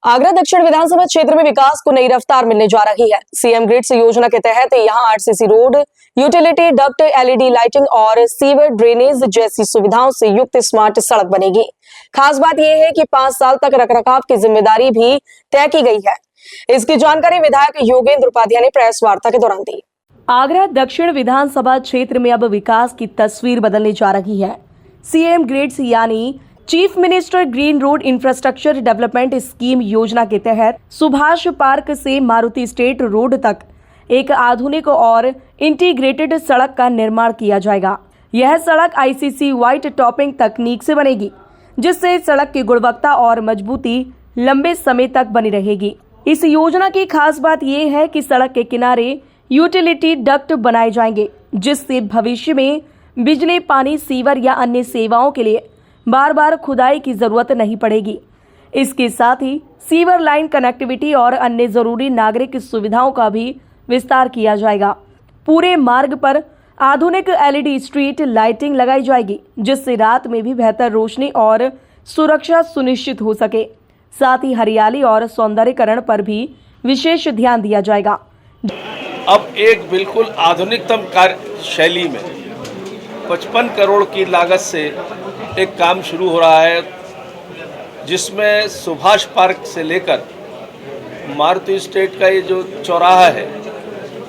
आगरा दक्षिण विधानसभा क्षेत्र में विकास को नई रफ्तार मिलने जा रही है। सीएम ग्रिड्स योजना के तहत यहां RCC road, utility duct, LED lighting और सीवर ड्रेनेज जैसी सुविधाओं से युक्त स्मार्ट सड़क बनेगी। खास बात यह है कि 5 साल तक रखरखाव की जिम्मेदारी भी तय की गई है। इसकी जानकारी विधायक योगेंद्र उपाध्याय ने प्रेस वार्ता के दौरान दी। आगरा दक्षिण विधानसभा क्षेत्र में अब विकास की तस्वीर बदलने जा रही है। सीएम ग्रिड्स यानी chief minister green road infrastructure development scheme योजना के तहत सुभाष पार्क से मारुति स्टेट रोड तक एक आधुनिक और इंटीग्रेटेड सड़क का निर्माण किया जाएगा। यह सड़क आईसीसी व्हाइट टॉपिंग तकनीक से बनेगी, जिससे सड़क की गुणवत्ता और मजबूती लंबे समय तक बनी रहेगी। इस योजना की खास बात यह है कि सड़क के किनारे यूटिलिटी डक्ट बनाए जाएंगे, जिससे भविष्य में बिजली, पानी, सीवर या अन्य सेवाओं के लिए बार बार खुदाई की जरूरत नहीं पड़ेगी। इसके साथ ही सीवर लाइन कनेक्टिविटी और अन्य जरूरी नागरिक सुविधाओं का भी विस्तार किया जाएगा। पूरे मार्ग पर आधुनिक एलईडी स्ट्रीट लाइटिंग लगाई जाएगी, जिससे रात में भी बेहतर रोशनी और सुरक्षा सुनिश्चित हो सके। साथ ही हरियाली और सौंदर्यीकरण पर भी विशेष ध्यान दिया जाएगा। अब एक बिल्कुल आधुनिकतम कार्य शैली में 55 करोड़ की लागत से एक काम शुरू हो रहा है, जिसमें सुभाष पार्क से लेकर मारुति स्टेट का ये जो चौराहा है,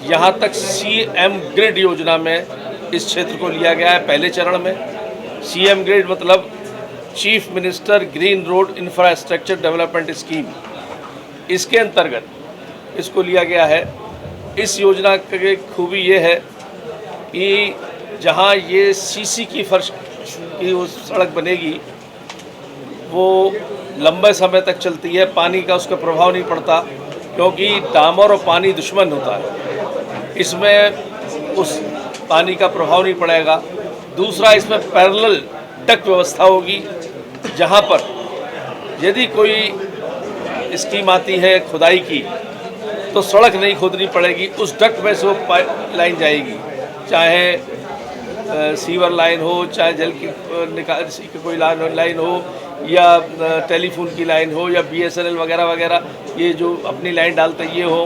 यहाँ तक सीएम ग्रिड योजना में इस क्षेत्र को लिया गया है। पहले चरण में सीएम ग्रिड मतलब chief minister green road infrastructure development scheme, इसके अंतर्गत इसको लिया गया है। इस योजना की खूबी ये है कि जहाँ ये सीसी की फर्श की वो सड़क बनेगी, वो लंबे समय तक चलती है। पानी का उसका प्रभाव नहीं पड़ता, क्योंकि डामर और पानी दुश्मन होता है। इसमें उस पानी का प्रभाव नहीं पड़ेगा। दूसरा, इसमें पैरेलल डक्ट व्यवस्था होगी, जहाँ पर यदि कोई स्कीम आती है खुदाई की, तो सड़क नहीं खोदनी पड़ेगी। उस डक्ट में से वो पाइप लाइन जाएगी, चाहे सीवर लाइन हो, चाहे जल की निकासी की कोई लाइन हो, या टेलीफोन की लाइन हो, या बीएसएनएल वगैरह वगैरह ये जो अपनी लाइन डालते ये हो,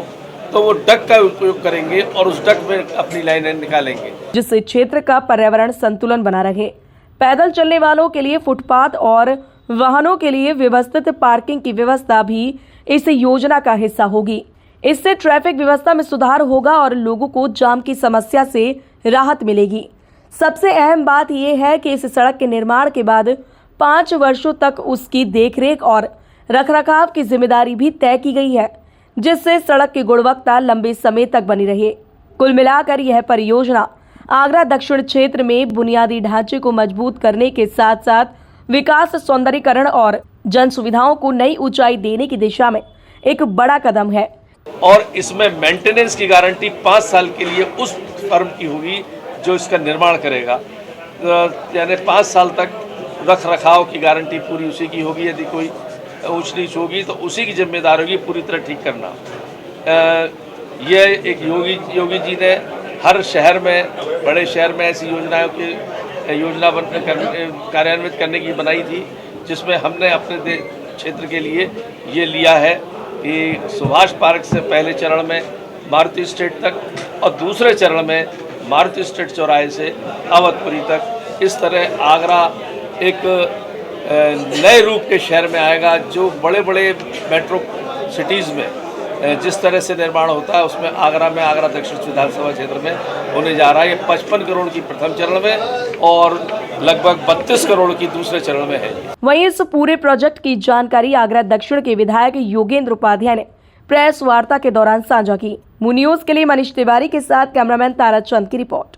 तो वो डक्ट का उपयोग करेंगे और उस डक्ट में अपनी लाइन निकालेंगे, जिससे क्षेत्र का पर्यावरण संतुलन बना रहे। पैदल चलने वालों के लिए फुटपाथ और वाहनों के लिए व्यवस्थित पार्किंग की व्यवस्था भी इस योजना का हिस्सा होगी। इससे ट्रैफिक व्यवस्था में सुधार होगा और लोगों को जाम की समस्या से राहत मिलेगी। सबसे अहम बात यह है कि इस सड़क के निर्माण के बाद 5 वर्षों तक उसकी देखरेख और रखरखाव की जिम्मेदारी भी तय की गई है, जिससे सड़क की गुणवत्ता लंबे समय तक बनी रहे। कुल मिलाकर यह परियोजना आगरा दक्षिण क्षेत्र में बुनियादी ढांचे को मजबूत करने के साथ साथ विकास, सौंदर्यीकरण और जन सुविधाओं को नई ऊंचाई देने की दिशा में एक बड़ा कदम है। और इसमें मेंटेनेंस की गारंटी 5 साल के लिए उस फर्म की होगी जो इसका निर्माण करेगा। यानी 5 साल तक रख रखाव की गारंटी पूरी उसी की होगी। यदि कोई ऊंच नीच होगी तो उसी की जिम्मेदारी होगी पूरी तरह ठीक करना। ये एक योगी जी ने हर शहर में, बड़े शहर में ऐसी योजनाओं की योजना कार्यान्वित करने की बनाई थी, जिसमें हमने अपने क्षेत्र के लिए ये लिया है कि सुभाष पार्क से पहले चरण में मारुति स्टेट तक और दूसरे चरण में मारुति स्टेट चौराहे से अवधपुरी तक। इस तरह आगरा एक नए रूप के शहर में आएगा, जो बड़े बड़े मेट्रो सिटीज़ में जिस तरह से निर्माण होता है, उसमें आगरा में, आगरा दक्षिण विधानसभा क्षेत्र में होने जा रहा है। ये 55 करोड़ की प्रथम चरण में और लगभग 32 करोड़ की दूसरे चरण में है। वहीं इस पूरे प्रोजेक्ट की जानकारी आगरा दक्षिण के विधायक योगेंद्र उपाध्याय ने प्रेस वार्ता के दौरान साझा की। मून न्यूज के लिए मनीष तिवारी के साथ कैमरामैन ताराचंद की रिपोर्ट।